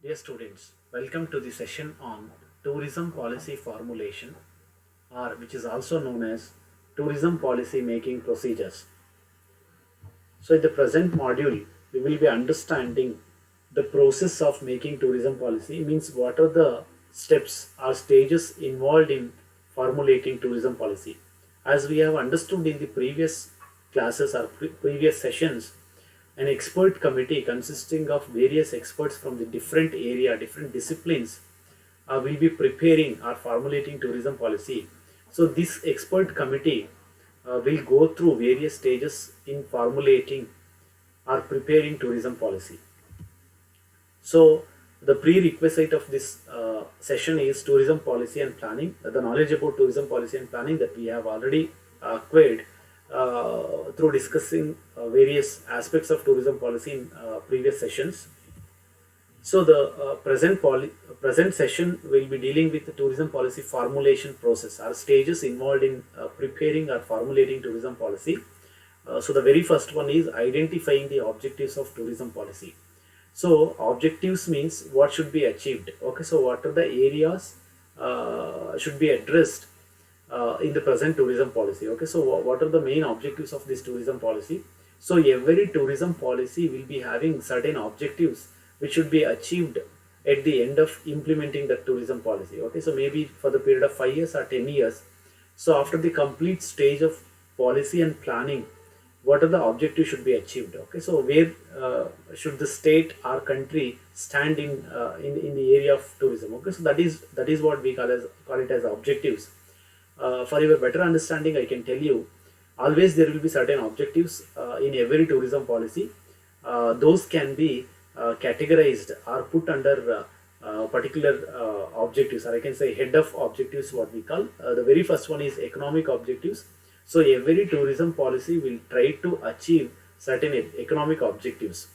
Dear students, welcome to the session on tourism policy formulation, or which is also known as tourism policy making procedures. So in the present module, we will be understanding the process of making tourism policy, means what are the steps or stages involved in formulating tourism policy. As we have understood in the previous classes or previous sessions, an expert committee consisting of various experts from the different area, different disciplines will be preparing or formulating tourism policy. So this expert committee will go through various stages in formulating or preparing tourism policy. So the prerequisite of this session is tourism policy and planning. The knowledge about tourism policy and planning that we have already acquired through discussing various aspects of tourism policy in previous sessions. So the present session will be dealing with the tourism policy formulation process or stages involved in preparing or formulating tourism policy. So the very first one is identifying the objectives of tourism policy. So objectives means what should be achieved. Okay, so what are the areas should be addressed in the present tourism policy. Okay, so what are the main objectives of this tourism policy? So every tourism policy will be having certain objectives which should be achieved at the end of implementing the tourism policy. Okay, so maybe for the period of 5 years or 10 years. So after the complete stage of policy and planning, what are the objectives should be achieved? Okay, so where should the state or country stand in the area of tourism? Okay, so that is what we call it as objectives. For your better understanding, I can tell you, always there will be certain objectives in every tourism policy. Those can be categorized or put under particular objectives, or I can say head of objectives, what we call. The very first one is economic objectives. So every tourism policy will try to achieve certain economic objectives.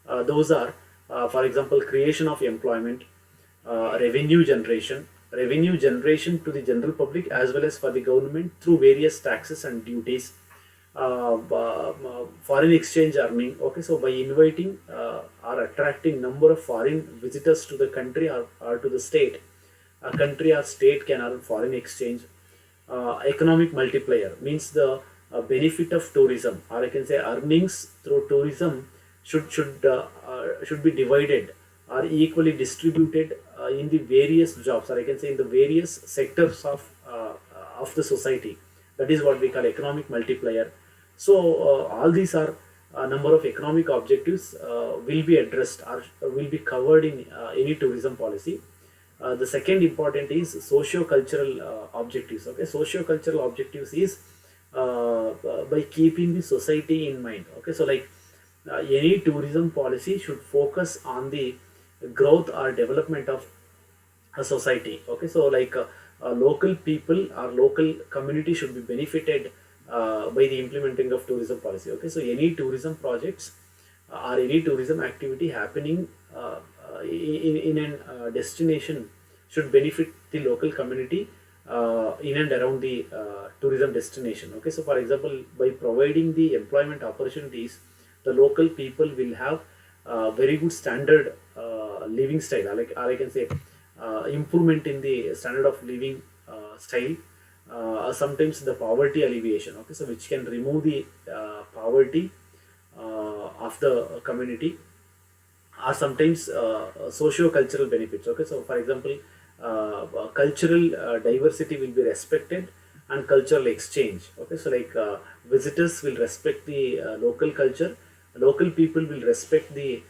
Those are, for example, creation of employment, revenue generation to the general public as well as for the government through various taxes and duties, foreign exchange earning. Okay, so by inviting or attracting number of foreign visitors to the country or to the state, a country or state can earn foreign exchange. Economic multiplier means the benefit of tourism, or I can say earnings through tourism should be divided or equally distributed in the various jobs, or I can say in the various sectors of the society. That is what we call economic multiplier. So all these are a number of economic objectives will be addressed or will be covered in any tourism policy. The second important is socio-cultural objectives. Okay, socio-cultural objectives is by keeping the society in mind. Okay, so like any tourism policy should focus on the growth or development of a society. Okay, so like local people or local community should be benefited by the implementing of tourism policy. Okay, so any tourism projects or any tourism activity happening in an destination should benefit the local community in and around the tourism destination. Okay, so for example, by providing the employment opportunities, the local people will have very good standard living style, or I can say improvement in the standard of living style. Sometimes the poverty alleviation. Okay, so which can remove the poverty of the community, or sometimes socio-cultural benefits. Okay, so for example, cultural diversity will be respected and cultural exchange. Okay, so like visitors will respect the local culture, local people will respect the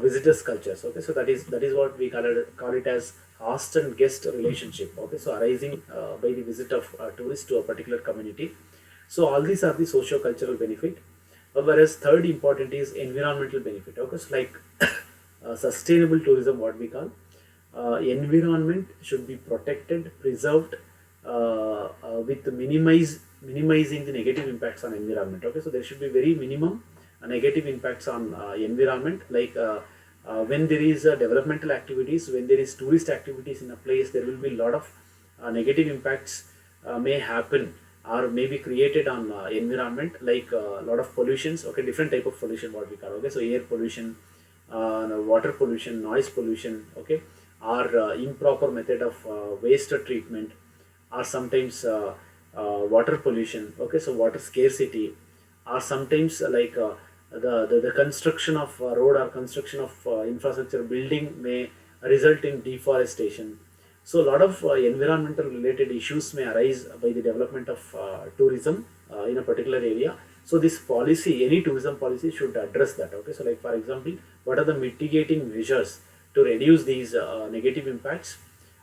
visitors cultures. Okay, so that is what we call it as host and guest relationship. Okay, so arising by the visit of tourists to a particular community. So all these are the socio-cultural benefit. Whereas third important is environmental benefit. Okay, so like sustainable tourism, what we call, environment should be protected, preserved, with minimizing the negative impacts on environment. Okay, so there should be very minimum negative impacts on environment. Like when there is developmental activities, when there is tourist activities in a place, there will be a lot of negative impacts may happen or may be created on environment, like a lot of pollutions. Okay, different type of pollution, what we call. Okay, so air pollution, water pollution, noise pollution, okay, or improper method of waste treatment, or sometimes water pollution, okay, so water scarcity, or sometimes the construction of road or construction of infrastructure building may result in deforestation. So a lot of environmental related issues may arise by the development of tourism in a particular area. So this policy, any tourism policy should address that. Okay, so like for example, what are the mitigating measures to reduce these negative impacts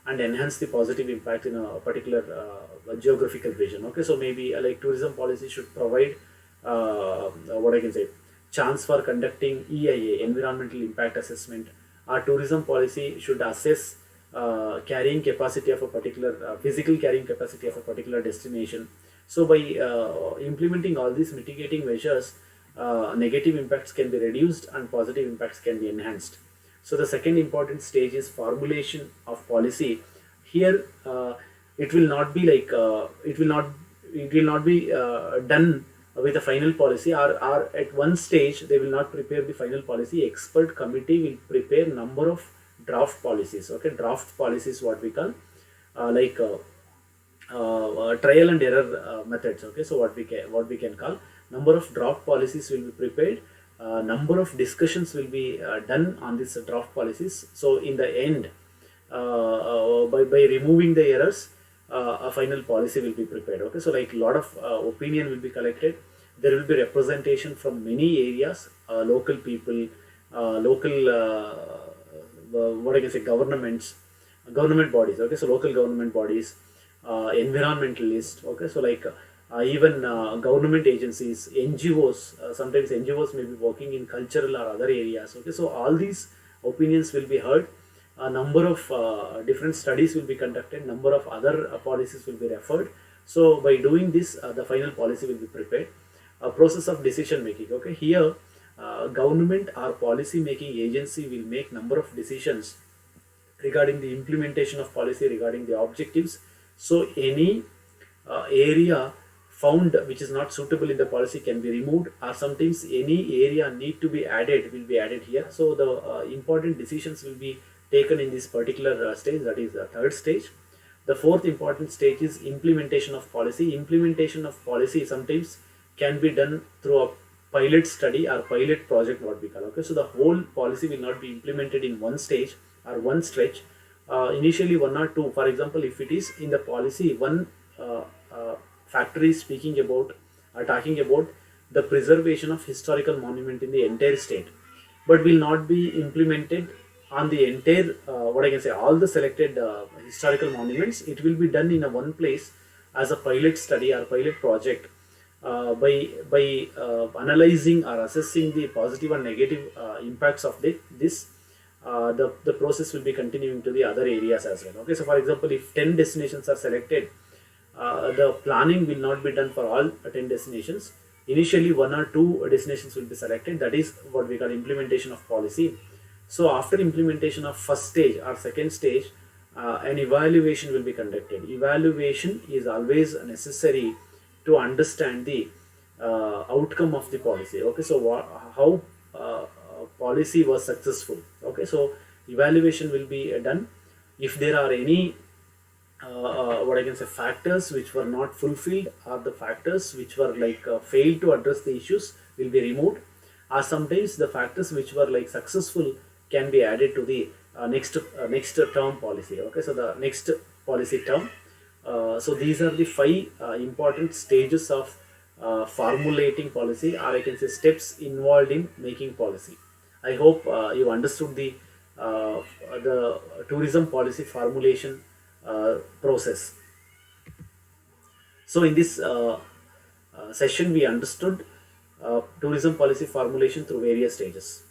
and enhance the positive impact in a particular geographical region. Okay, so maybe like tourism policy should provide what I can say, chance for conducting EIA, environmental impact assessment. Our tourism policy should assess carrying capacity of a particular physical carrying capacity of a particular destination. So by implementing all these mitigating measures, negative impacts can be reduced and positive impacts can be enhanced. So the second important stage is formulation of policy. Here, it will not be like it will not be done with a final policy, or at one stage they will not prepare the final policy. Expert committee will prepare number of draft policies. Okay, draft policies what we call trial and error methods. Okay, so what we can call number of draft policies will be prepared, number of discussions will be done on these draft policies. So in the end, by removing the errors, a final policy will be prepared. Okay, so like a lot of opinion will be collected. There will be representation from many areas, local people, local what I can say, government bodies. Okay, so local government bodies, environmentalists. Okay, so like even government agencies, NGOs. Sometimes NGOs may be working in cultural or other areas. Okay, so all these opinions will be heard. A number of different studies will be conducted. Number of other policies will be referred. So by doing this, the final policy will be prepared. A process of decision making. Okay, here government or policy making agency will make number of decisions regarding the implementation of policy, regarding the objectives. So any area found which is not suitable in the policy can be removed, or sometimes any area need to be added will be added here. So the important decisions will be taken in this particular stage, that is the third stage. The fourth important stage is implementation of policy. Implementation of policy sometimes can be done through a pilot study or pilot project, what we call. Okay, so the whole policy will not be implemented in one stage or one stretch. Initially one or two, for example, if it is in the policy, one factor is speaking about or talking about the preservation of historical monument in the entire state, but will not be implemented on the entire what I can say, all the selected historical monuments. It will be done in a one place as a pilot study or pilot project. By analyzing or assessing the positive and negative impacts of the process will be continuing to the other areas as well. Okay, so for example, if 10 destinations are selected, the planning will not be done for all 10 destinations. Initially one or two destinations will be selected. That is what we call implementation of policy. So after implementation of first stage or second stage, an evaluation will be conducted. Evaluation is always necessary to understand the outcome of the policy. Okay, so how policy was successful. Okay, so evaluation will be done. If there are any what I can say, factors which were not fulfilled, or the factors which were like failed to address the issues will be removed, or sometimes the factors which were like successful can be added to the next term policy. Okay, so the next policy term. So these are the five important stages of formulating policy, or I can say steps involved in making policy. I hope you understood the tourism policy formulation process. So in this session we understood tourism policy formulation through various stages.